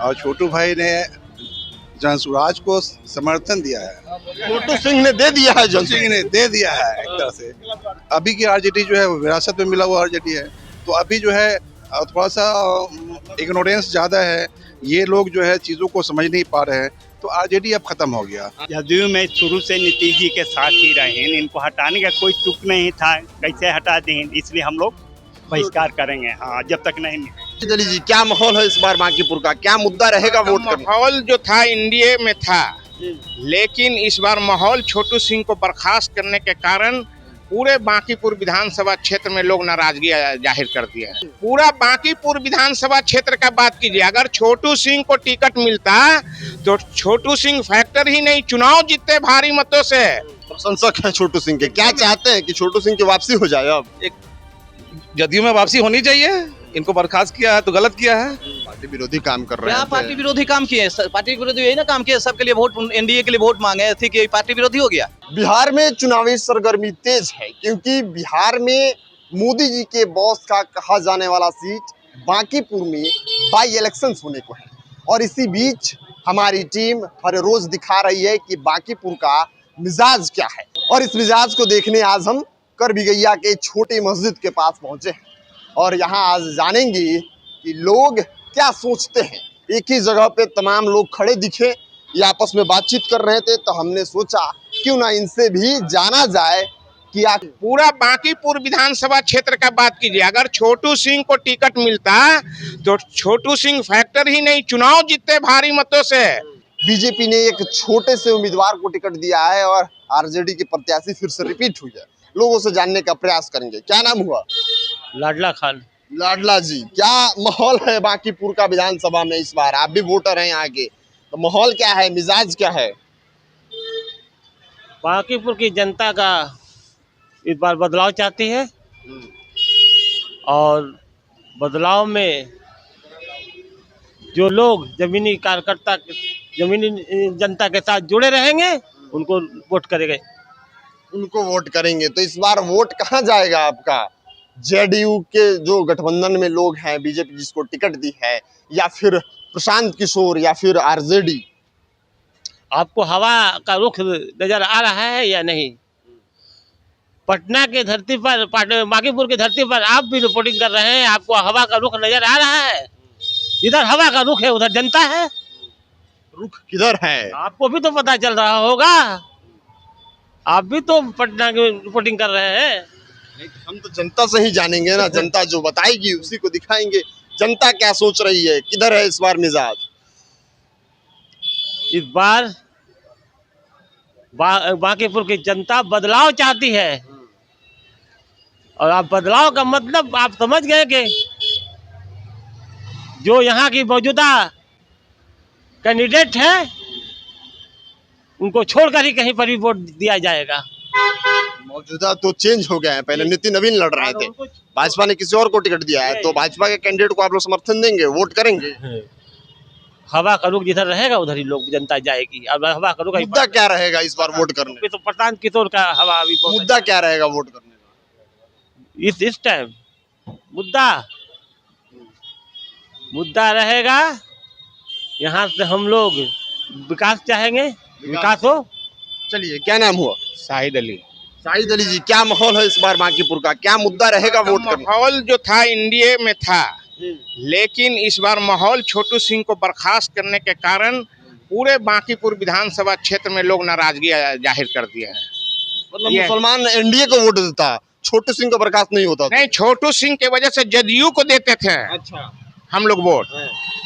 और छोटू भाई ने जनसुराज को समर्थन दिया है। छोटू सिंह ने दे दिया है, सिंह ने दे दिया है एक तरह से। अभी की आरजेडी जो है वो विरासत में मिला हुआ आरजेडी है, तो अभी जो है थोड़ा सा इग्नोरेंस ज़्यादा है, ये लोग जो है चीज़ों को समझ नहीं पा रहे हैं, तो आरजेडी अब खत्म हो गया। जदयू में शुरू से नीतीश जी के साथ ही रहे, इनको हटाने का कोई तुक नहीं था, कैसे हटा दें, इसलिए हम लोग बहिष्कार करेंगे। हाँ, जब तक नहीं। दली जी, क्या माहौल है इस बार बांकीपुर का, क्या मुद्दा रहेगा वोट करने? माहौल जो था एनडीए में था, लेकिन इस बार माहौल छोटू सिंह को बर्खास्त करने के कारण पूरे बांकीपुर विधानसभा क्षेत्र में लोग नाराजगी जाहिर कर दिए हैं। पूरा बांकीपुर विधानसभा क्षेत्र का बात कीजिए, अगर छोटू सिंह को टिकट मिलता तो छोटू सिंह फैक्टर ही नहीं, चुनाव जीतते भारी मतों से। प्रशंसक हैं छोटू सिंह के, क्या चाहते हैं कि छोटू सिंह की वापसी हो जाए? अब एक जदयू में वापसी होनी चाहिए, इनको बर्खास्त किया है तो गलत किया है। पार्टी विरोधी काम कर रहे क्या हैं। पार्टी विरोधी काम किए? पार्टी विरोधी यही ना काम किए, सबके लिए वोट, एनडीए के लिए वोट मांगे थी कि पार्टी विरोधी हो गया। बिहार में चुनावी सरगर्मी तेज है, क्योंकि बिहार में मोदी जी के बॉस का कहा जाने वाला सीट बांकीपुर में बाई इलेक्शंस होने को है। और इसी बीच हमारी टीम हर रोज दिखा रही है कि बांकीपुर का मिजाज क्या है, और इस मिजाज को देखने आज हम करबिगैया के छोटी मस्जिद के पास पहुंचे हैं, और यहाँ आज जानेंगे कि लोग क्या सोचते हैं। एक ही जगह पे तमाम लोग खड़े दिखे, ये आपस में बातचीत कर रहे थे, तो हमने सोचा क्यों ना इनसे भी जाना जाए कि पूरा बांकीपुर विधानसभा क्षेत्र का बात कीजिए, अगर छोटू सिंह को टिकट मिलता तो छोटू सिंह फैक्टर ही नहीं, चुनाव जीतते भारी मतों से। बीजेपी ने एक छोटे से उम्मीदवार को टिकट दिया है और आरजेडी के प्रत्याशी फिर से रिपीट हुई है। लोगों से जानने का प्रयास करेंगे। क्या नाम हुआ? लाडला खान। लाडला जी, क्या माहौल है बांकीपुर का विधानसभा में इस बार? आप भी वोटर हैं यहाँ के, तो माहौल क्या है, मिजाज क्या है? बांकीपुर की जनता का इस बार बदलाव चाहती है, और बदलाव में जो लोग जमीनी कार्यकर्ता, जमीनी जनता के साथ जुड़े रहेंगे, उनको वोट करेंगे। उनको वोट करेंगे। तो इस बार वोट कहाँ जाएगा आपका? जेडीयू के जो गठबंधन में लोग हैं, बीजेपी जिसको टिकट दी है, या फिर प्रशांत किशोर, या फिर आरजेडी? आपको हवा का रुख नजर आ रहा है या नहीं? पटना की धरती पर, बांकीपुर की धरती पर आप भी रिपोर्टिंग कर रहे हैं, आपको हवा का रुख नजर आ रहा है? इधर हवा का रुख है, उधर जनता है। रुख किधर है? आपको भी तो पता चल रहा होगा, आप भी तो पटना की रिपोर्टिंग कर रहे हैं। हम तो जनता से ही जानेंगे ना, जनता जो बताएगी उसी को दिखाएंगे। जनता क्या सोच रही है, किधर है इस बार मिजाज? इस बार बांकीपुर की जनता बदलाव चाहती है, और आप बदलाव का मतलब आप समझ गए कि जो यहाँ की मौजूदा कैंडिडेट है उनको छोड़कर ही कहीं पर भी वोट दिया जाएगा। मौजूदा तो चेंज हो गए हैं, पहले नितिन नवीन लड़ रहे थे, भाजपा ने किसी और को टिकट दिया है, तो भाजपा के कैंडिडेट को आप लोग समर्थन देंगे, वोट करेंगे? हवा का रुख जिधर रहेगा उधर ही लोग जनता जाएगी। अब हवा का रुख मुद्दा क्या रहेगा इस बार वोट करने? तो प्रशांत किशोर का हवा अभी मुद्दा क्या रहेगा वोट करने का? इस टाइम मुद्दा रहेगा, यहाँ से हम लोग विकास चाहेंगे, विकास हो। चलिए, क्या नाम हुआ? शाहिद अली। शाहिद अली जी, क्या माहौल है इस बार बांकीपुर का, क्या मुद्दा रहेगा वोट करने? माहौल जो था एनडीए में था, लेकिन इस बार माहौल छोटू सिंह को बर्खास्त करने के कारण पूरे बांकीपुर विधानसभा क्षेत्र में लोग नाराजगी जाहिर कर दिए हैं। मतलब मुसलमान एनडीए को वोट देता, छोटू सिंह को बर्खास्त नहीं होता? नहीं, छोटू सिंह के वजह से जदयू को देते थे। अच्छा, हम लोग वोट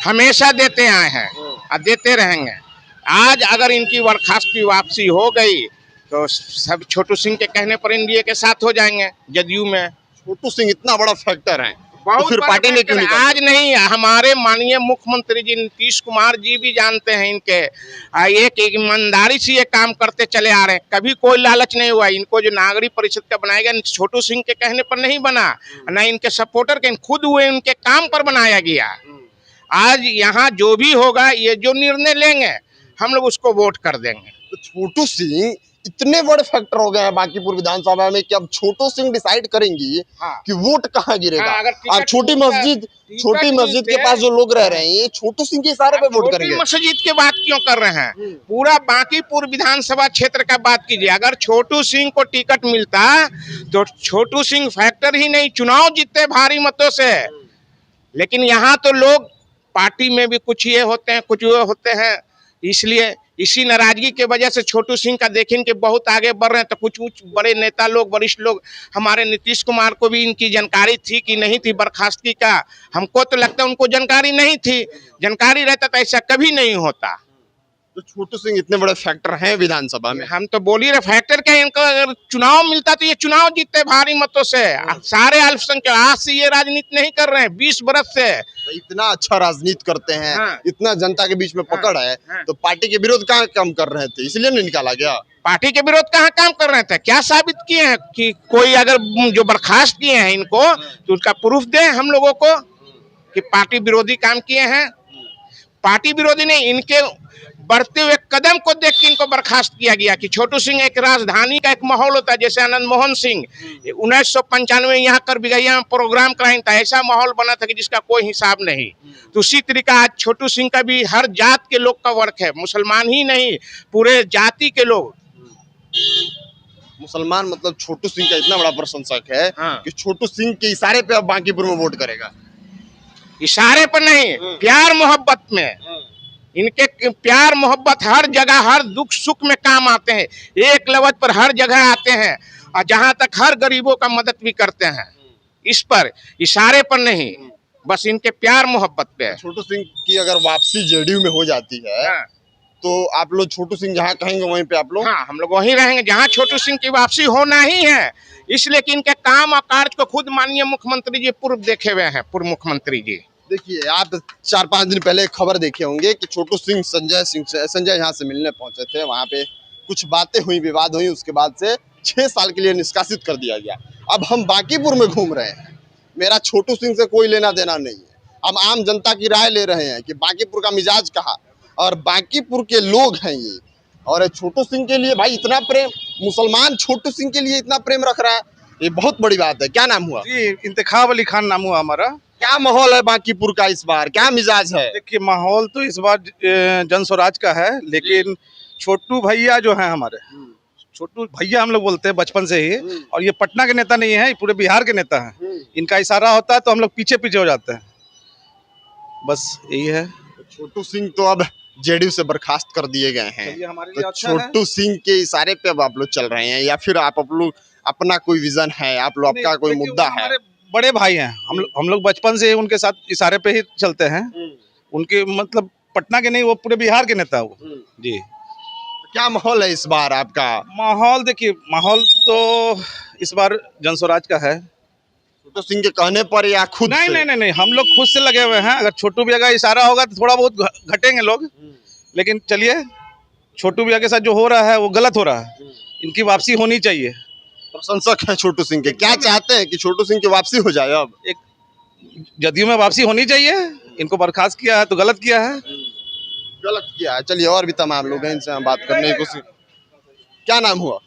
हमेशा देते आए हैं और देते रहेंगे। आज अगर इनकी बर्खास्त की वापसी हो गई तो सब छोटू सिंह के कहने पर एनडीए के साथ हो जाएंगे जदयू में। छोटू सिंह इतना बड़ा फैक्टर है, बहुत तो फिर पार्टी ने क्यों निकाला? आज नहीं, हमारे माननीय मुख्यमंत्री जी नीतीश कुमार जी भी जानते हैं इनके, एक ईमानदारी से ये काम करते चले आ रहे हैं, कभी कोई लालच नहीं हुआ। इनको जो नागरिक परिषद का बनाया गया, छोटू सिंह के कहने पर नहीं बना, न इनके सपोर्टर के, खुद हुए उनके काम पर बनाया गया। आज यहाँ जो भी होगा, ये जो निर्णय लेंगे हम लोग उसको वोट कर देंगे। तो छोटू सिंह इतने बड़े फैक्टर हो गए हैं बांकीपुर विधानसभा में कि अब छोटू सिंह डिसाइड करेंगी हाँ। कि वोट कहाँ गिरेगा। हाँ, अगर टिकट और छोटी मस्जिद के पास जो लोग रह रहे हैं ये छोटू सिंह के इशारे पे वोट छोटी करेंगे। मस्जिद की बात क्यों कर रहे हैं? पूरा बांकीपुर विधानसभा क्षेत्र का बात कीजिए। अगर छोटू सिंह को टिकट मिलता तो छोटू सिंह फैक्टर ही नहीं, चुनाव जीतते भारी मतों से। लेकिन यहाँ तो लोग पार्टी में भी कुछ ये होते हैं, कुछ वो होते हैं, इसलिए इसी नाराजगी के वजह से छोटू सिंह का देखें कि बहुत आगे बढ़ रहे हैं। तो कुछ बड़े नेता लोग, वरिष्ठ लोग, हमारे नीतीश कुमार को भी इनकी जानकारी थी कि नहीं थी बर्खास्तगी का? हमको तो लगता है उनको जानकारी नहीं थी। जानकारी रहता तो ऐसा कभी नहीं होता। तो छोटू सिंह इतने बड़े फैक्टर हैं विधानसभा में। हम तो बोल ही रहे फैक्टर क्या है, इनको अगर चुनाव मिलता तो ये चुनाव जीतते भारी मतों से। सारे अल्पसंख्यक आज से ये राजनीति नहीं कर रहे हैं, 20 बरस से। इतना अच्छा राजनीति करते हैं, हाँ। इतना जनता के बीच में पकड़ है, तो पार्टी के विरोध कहाँ काम कर रहे थे, इसलिए नहीं निकाला गया। पार्टी के विरोध कहाँ काम कर रहे थे? क्या साबित किए हैं कि कोई अगर जो बर्खास्त किए हैं इनको तो उसका प्रूफ दें हम लोगों को कि पार्टी विरोधी काम किए हैं। पार्टी विरोधी नहीं, इनके बढ़ते हुए कदम को देख के इनको बर्खास्त किया गया कि छोटू सिंह एक राजधानी का एक माहौल होता है, जैसे आनंद मोहन सिंह 1995 यहाँ कर बिगैया में प्रोग्राम कराई था, ऐसा माहौल बना था कि जिसका कोई हिसाब नहीं। तो उसी तरीका आज छोटू सिंह का भी हर जात के लोग का वर्क है, मुसलमान ही नहीं, पूरे जाति के लोग। मुसलमान मतलब छोटू सिंह का इतना बड़ा प्रशंसक है हाँ। कि छोटू सिंह के इशारे पे अब बांकीपुर में वोट करेगा। इशारे पर नहीं, प्यार मोहब्बत में। इनके प्यार मोहब्बत हर जगह, हर दुख सुख में काम आते हैं। एक लवत पर हर जगह आते हैं और जहां तक हर गरीबों का मदद भी करते हैं। इस पर इशारे पर नहीं, बस इनके प्यार मोहब्बत पे। छोटू सिंह की अगर वापसी जेडीयू में हो जाती है हाँ। तो आप लोग छोटू सिंह जहाँ कहेंगे वहीं पे आप लोग। हाँ, हम लोग वहीं रहेंगे जहां छोटू सिंह की वापसी होना ही है। इसलिए कि इनके काम और कार्य को खुद माननीय मुख्यमंत्री जी पूर्व देखे हुए हैं, पूर्व मुख्यमंत्री जी। देखिए, आप 4-5 दिन पहले एक खबर देखे होंगे कि छोटू सिंह संजय यहाँ से मिलने पहुंचे थे। वहां पे कुछ बातें हुई, विवाद हुई, उसके बाद से 6 साल के लिए निष्कासित कर दिया गया। अब हम बांकीपुर में घूम रहे हैं, मेरा छोटू सिंह से कोई लेना देना नहीं है। हम आम जनता की राय ले रहे हैं कि बांकीपुर का मिजाज कहा, और बांकीपुर के लोग हैं ये। और छोटू सिंह के लिए भाई इतना प्रेम, मुसलमान छोटू सिंह के लिए इतना प्रेम रख रहा है, ये बहुत बड़ी बात है। क्या नाम हुआ? जी, इंतखाब अली खान नाम हुआ हमारा। क्या माहौल है बांकीपुर का इस बार, क्या मिजाज है? देखिए, माहौल तो इस बार जन स्वराज का है, लेकिन छोटू भैया जो हैं हमारे, छोटू भैया हम लोग बोलते हैं बचपन से ही, और ये पटना के नेता नहीं है, पूरे बिहार के नेता हैं। इनका इशारा होता है तो हम लोग पीछे पीछे हो जाते हैं, बस यही है। छोटू सिंह तो अब जेडीयू से बर्खास्त कर दिए गए हैं, ये हमारे तो लिए अच्छा है। छोटू सिंह के इशारे पे अब आप लोग चल रहे हैं, या फिर आप लोग अपना कोई विजन है, आप लोग आपका कोई देखिए, मुद्दा वो है? हमारे बड़े भाई हैं, हम लोग बचपन से उनके साथ इशारे पे ही चलते हैं। उनके मतलब पटना के नहीं, वो पूरे बिहार के नेता है वो। जी, क्या माहौल है इस बार आपका? माहौल देखिए, माहौल तो इस बार जन स्वराज का है। छोटू सिंह के कहने पर या खुद नहीं से? नहीं नहीं, हम लोग खुद से लगे हुए हैं। अगर छोटू भैया का इशारा होगा तो थोड़ा बहुत घटेंगे लोग, लेकिन चलिए, छोटू भैया के साथ जो हो रहा है वो गलत हो रहा है। इनकी वापसी होनी चाहिए। प्रशंसक है छोटू सिंह के, क्या चाहते हैं कि छोटू सिंह की वापसी हो जाए? अब एक जदयू में वापसी होनी चाहिए। इनको बर्खास्त किया है तो गलत किया है। गलत किया है। चलिए, और भी तमाम लोग हैं, इनसे हम बात करने की कोशिश। क्या नाम हुआ?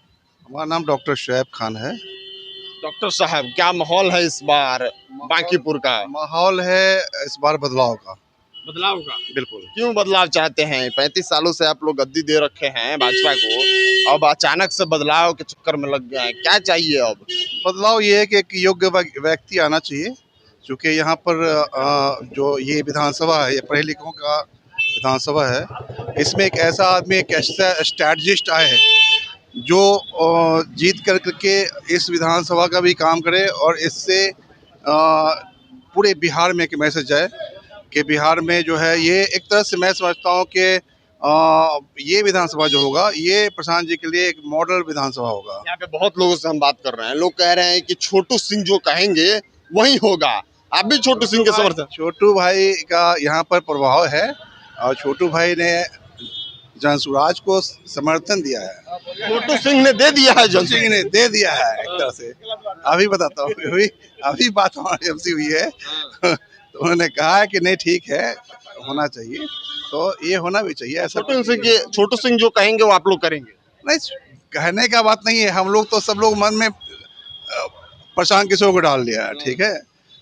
हमारा नाम डॉक्टर शुएब खान है। डॉक्टर साहब, क्या माहौल है इस बार बांकीपुर का? माहौल है इस बार बदलाव का। बदलाव का? बिल्कुल। क्यों बदलाव चाहते हैं? 35 सालों से आप लोग गद्दी दे रखे हैं भाजपा को, अब अचानक से बदलाव के चक्कर में लग गए हैं, क्या चाहिए अब? बदलाव ये है कि एक योग्य व्यक्ति आना चाहिए, क्योंकि यहाँ पर जो ये विधानसभा है, ये पढ़े लिखों का विधानसभा है। इसमें एक ऐसा आदमी, एक ऐसा स्ट्रैटेजिस्ट आए हैं जो जीत करके इस विधानसभा का भी काम करे, और इससे पूरे बिहार में एक मैसेज जाए कि बिहार में जो है, ये एक तरह से मैं समझता हूँ कि ये विधानसभा जो होगा, ये प्रशांत जी के लिए एक मॉडल विधानसभा होगा। यहाँ पे बहुत लोगों से हम बात कर रहे हैं, लोग कह रहे हैं कि छोटू सिंह जो कहेंगे वही होगा। आप भी छोटू सिंह के समर्थक? छोटू भाई का यहाँ पर प्रभाव है, और छोटू भाई ने जन स्वराज को समर्थन दिया है। छोटू सिंह ने दे दिया है, छोटू सिंह ने दे दिया है एक तरह से। अभी बताता हूँ, अभी बात हमारी हमसे हुई है तो उन्होंने कहा है कि नहीं, ठीक है, होना चाहिए, तो ये होना भी चाहिए ऐसा। छोटू सिंह जो कहेंगे वो आप लोग करेंगे? नहीं, कहने का बात नहीं है, हम लोग तो सब लोग मन में प्रशांत किशोर को डाल लिया है, ठीक है।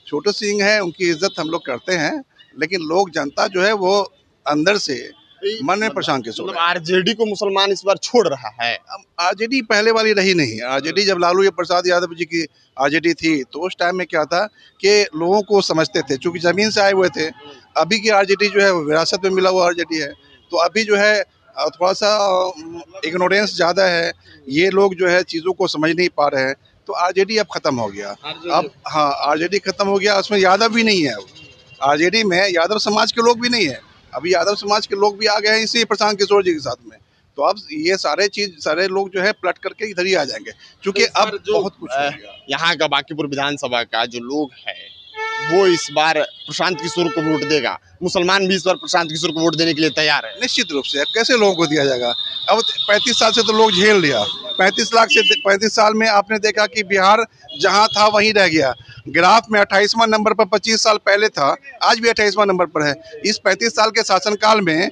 छोटू सिंह है, उनकी इज्जत हम लोग करते हैं, लेकिन लोग जनता जो है वो अंदर से मन में प्रशांत किशोर मतलब आरजेडी को मुसलमान इस बार छोड़ रहा है। आरजेडी पहले वाली रही नहीं। आरजेडी जब लालू प्रसाद यादव जी की आरजेडी थी तो उस टाइम में क्या था कि लोगों को समझते थे, चूंकि जमीन से आए हुए थे। अभी की आरजेडी जो है विरासत में मिला हुआ आरजेडी है, तो अभी जो है थोड़ा सा इग्नोरेंस ज़्यादा है, ये लोग जो है चीज़ों को समझ नहीं पा रहे हैं, तो आरजेडी अब खत्म हो गया। अब हाँ, आरजेडी खत्म हो गया, उसमें यादव भी नहीं है। आरजेडी में यादव समाज के लोग भी नहीं है, अभी यादव समाज के लोग भी आ गए हैं इसी प्रशांत किशोर जी के साथ में। तो अब ये सारे लोग जो है पलट करके इधर ही आ जाएंगे, क्योंकि अब बहुत कुछ हो गया। यहाँ का बांकीपुर विधानसभा का जो लोग है वो इस बार प्रशांत किशोर को वोट देगा। मुसलमान भी इस बार प्रशांत किशोर को वोट देने के लिए तैयार है। निश्चित रूप से। अब कैसे लोगों को दिया जाएगा? अब 35 साल से तो लोग झेल लिया। 35 साल में आपने देखा कि बिहार जहां था वहीं रह गया। ग्राफ में 28वां नंबर पर 25 साल पहले था, आज भी 28वां नंबर पर है। इस 35 साल के शासनकाल में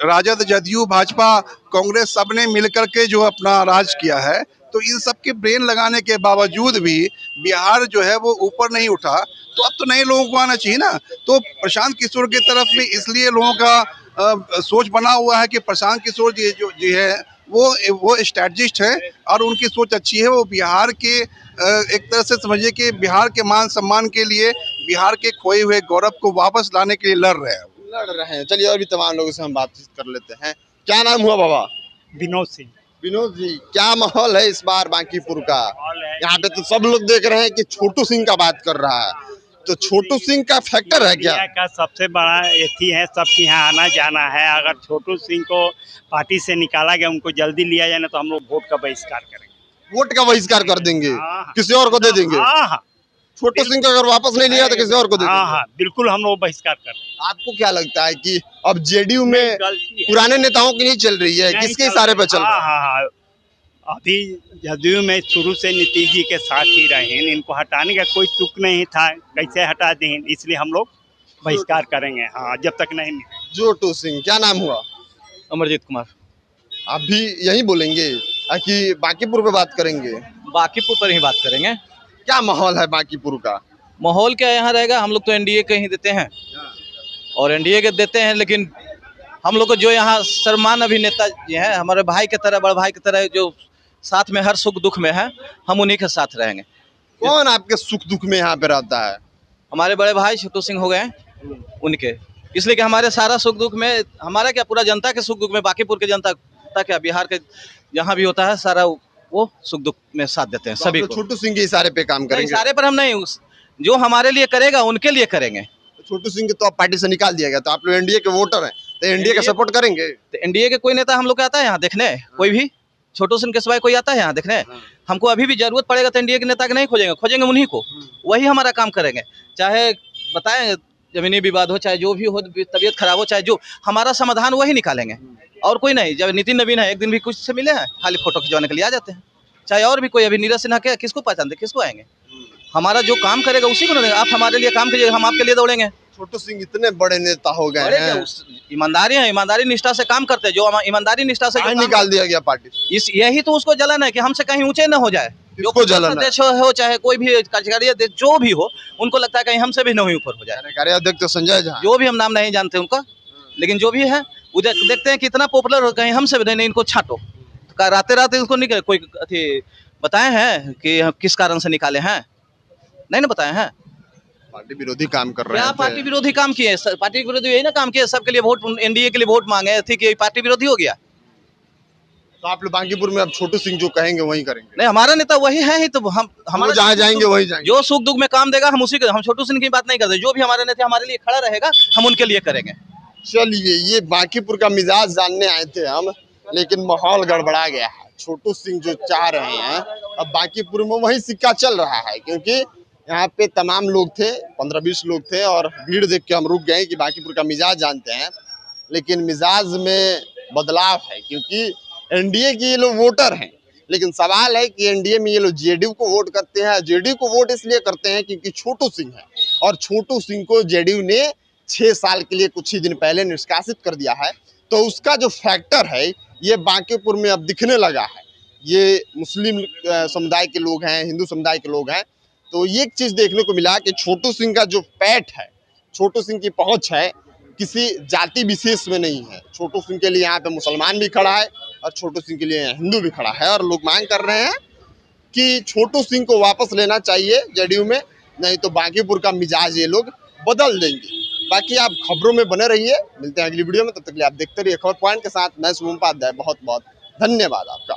राजद, जदयू, भाजपा, कांग्रेस सब ने मिलकर के जो अपना राज किया है, तो इन सब के ब्रेन लगाने के बावजूद भी बिहार जो है वो ऊपर नहीं उठा। तो अब तो नए लोगों को आना चाहिए ना। तो प्रशांत किशोर की तरफ में इसलिए लोगों का सोच बना हुआ है कि प्रशांत किशोर जी है वो स्ट्रैटेजिस्ट है और उनकी सोच अच्छी है। वो बिहार के एक तरह से समझिए कि बिहार के मान सम्मान के लिए, बिहार के खोए हुए गौरव को वापस लाने के लिए लड़ रहे हैं। चलिए और भी तमाम लोगों से हम बातचीत कर लेते हैं। क्या नाम हुआ बाबा? विनोद सिंह। विनोद जी, क्या माहौल है इस बार बांकीपुर का? यहाँ पे तो सब लोग देख रहे हैं कि छोटू सिंह का बात कर रहा है, तो छोटू सिंह का फैक्टर है क्या? इंडिया का सबसे बड़ा एथी है, सबके यहाँ आना जाना है। अगर छोटू सिंह को पार्टी से निकाला गया, उनको जल्दी लिया जाए ना, तो हम लोग वोट का बहिष्कार करेंगे। वोट का बहिष्कार कर देंगे, हाँ। किसी और को दे देंगे। हाँ, छोटू सिंह को अगर वापस नहीं लिया तो किसी और को दे देंगे। हाँ, बिल्कुल हम लोग बहिष्कार कर रहे हैं। आपको क्या लगता है कि अब जेडीयू में गलती है। पुराने नेताओं की नहीं चल रही है, नहीं किसके चल इशारे पे चल हाँ, रहा है? हाँ, हाँ। अभी जदयू में शुरू से नीतीश जी के साथ ही रहे, इनको हटाने का कोई तुक नहीं था, कैसे हटा दें, इसलिए हम लोग बहिष्कार करेंगे। हाँ, जब तक नहीं मिले। छोटू सिंह, क्या नाम हुआ? अमरजीत कुमार। आप भी यही बोलेंगे कि बांकीपुर पे बात करेंगे? बांकीपुर पर ही बात करेंगे। क्या माहौल है बांकीपुर का? माहौल क्या यहाँ रहेगा, हम लोग तो एनडीए के ही देते हैं और एनडीए के देते हैं, लेकिन हम लोग को जो यहाँ सम्मान अभिनेता जी हैं, हमारे भाई की तरह, बड़े भाई की तरह, जो साथ में हर सुख दुख में है, हम उन्हीं के साथ रहेंगे। कौन आपके सुख दुख में यहाँ पे रहता है? हमारे बड़े भाई छोटू सिंह हो गए, उनके, इसलिए कि हमारे सारा सुख दुख में, हमारा क्या पूरा जनता के सुख दुख में, बांकीपुर के जनता क्या, बिहार के जहाँ भी होता है सारा वो सुख दुख में साथ देते हैं सभी को। छोटू सिंह के इशारे पे काम करेंगे? इशारे पर हम नहीं, जो हमारे लिए करेगा उनके लिए करेंगे। छोटू सिंह को तो आप पार्टी से निकाल दिया गया, तो आप लोग एनडीए के वोटर हैं, तो एनडीए का सपोर्ट करेंगे? तो एनडीए के कोई नेता हम लोग आता है यहाँ देखने? कोई भी छोटू सिंह के सिवाय कोई आता है यहाँ देखने? हमको अभी भी जरूरत पड़ेगा तो एनडीए के नेता के नहीं खोजेंगे उन्हीं को, वही हमारा काम करेंगे। चाहे बताएं जमीनी विवाद हो, चाहे जो भी हो, तबीयत खराब हो, चाहे जो, हमारा समाधान वही निकालेंगे और कोई नहीं। जब नितिन नवीन है, एक दिन भी कुछ से मिले हैं, खाली फोटो खिंचवाने के लिए आ जाते हैं। चाहे और भी कोई, अभी नीरज सिन्हा के किसको पहचानते, किसको आएंगे? हमारा जो काम करेगा उसी को देंगे। आप हमारे लिए काम कीजिए, हम आपके लिए दौड़ेंगे। छोटू सिंह इतने बड़े नेता हो गए अरे हैं, ईमानदारी है, ईमानदारी निष्ठा से काम करते हैं, जो ईमानदारी निष्ठा से निकाल दिया गया पार्टी से। इस यही तो उसको जलन है कि हमसे कहीं ऊंचे न हो जाए। जो किसको जलन है? अध्यक्ष हो, चाहे कोई भी कार्यकारी अध्यक्ष जो भी हो, उनको लगता है कहीं हमसे भी नहीं ऊपर हो जाए। कार्यकारी अध्यक्ष तो संजय झा, जो भी हम नाम नहीं जानते उनका, लेकिन जो भी है उधर देखते हैं कि इतना पॉपुलर हो, कहीं हमसे भी नहीं, इनको छाटो। तो राते रात इसको निकले, कोई अथी बताए हैं कि किस कारण से निकाले हैं? नहीं ना बताए हैं। पार्टी विरोधी काम कर रहे क्या हैं। पार्टी विरोधी काम किए? पार्टी विरोधी यही ना काम किए, सबके लिए वोट, एनडीए के लिए वोट मांगे थी कि पार्टी विरोधी हो गया। तो आप लोग बांकीपुर में अब छोटू सिंह जो कहेंगे वही करेंगे? नहीं, हमारा नेता वही है ही, तो हम जहाँ जाएंगे वही जाएंगे। जो सुख दुख में काम देगा हम उसी के, हम छोटू सिंह की बात नहीं करते। जो भी हमारे नेता हमारे लिए खड़ा रहेगा, हम उनके लिए करेंगे। चलिए, ये बांकीपुर का मिजाज जानने आए थे हम, लेकिन माहौल गड़बड़ा गया है। छोटू सिंह जो चाह रहे हैं, अब बांकीपुर में वही सिक्का चल रहा है, क्योंकि यहाँ पे तमाम लोग थे, 15-20 लोग थे, और भीड़ देख के हम रुक गए कि बांकीपुर का मिजाज जानते हैं। लेकिन मिजाज में बदलाव है, क्योंकि एनडीए के ये लोग वोटर हैं, लेकिन सवाल है कि एनडीए में ये लोग जेडीयू को वोट करते हैं। जेडीयू को वोट इसलिए करते हैं क्योंकि छोटू सिंह है, और छोटू सिंह को जेडीयू ने 6 साल के लिए कुछ ही दिन पहले निष्कासित कर दिया है। तो उसका जो फैक्टर है ये बांकीपुर में अब दिखने लगा है। ये मुस्लिम समुदाय के लोग हैं, हिंदू समुदाय के लोग हैं। तो ये एक चीज़ देखने को मिला कि छोटू सिंह का जो पैठ है, छोटू सिंह की पहुंच है, किसी जाति विशेष में नहीं है। छोटू सिंह के लिए यहाँ पे मुसलमान भी खड़ा है और छोटू सिंह के लिए हिंदू भी खड़ा है। और लोग मांग कर रहे हैं कि छोटू सिंह को वापस लेना चाहिए जेडीयू में, नहीं तो बांकीपुर का मिजाज ये लोग बदल देंगे। बाकी आप खबरों में बने रहिए, मिलते हैं अगली वीडियो में। तब तक के लिए आप देखते रहिए खबर पॉइंट के साथ। मैं शुभम उपाध्याय, बहुत बहुत धन्यवाद आपका।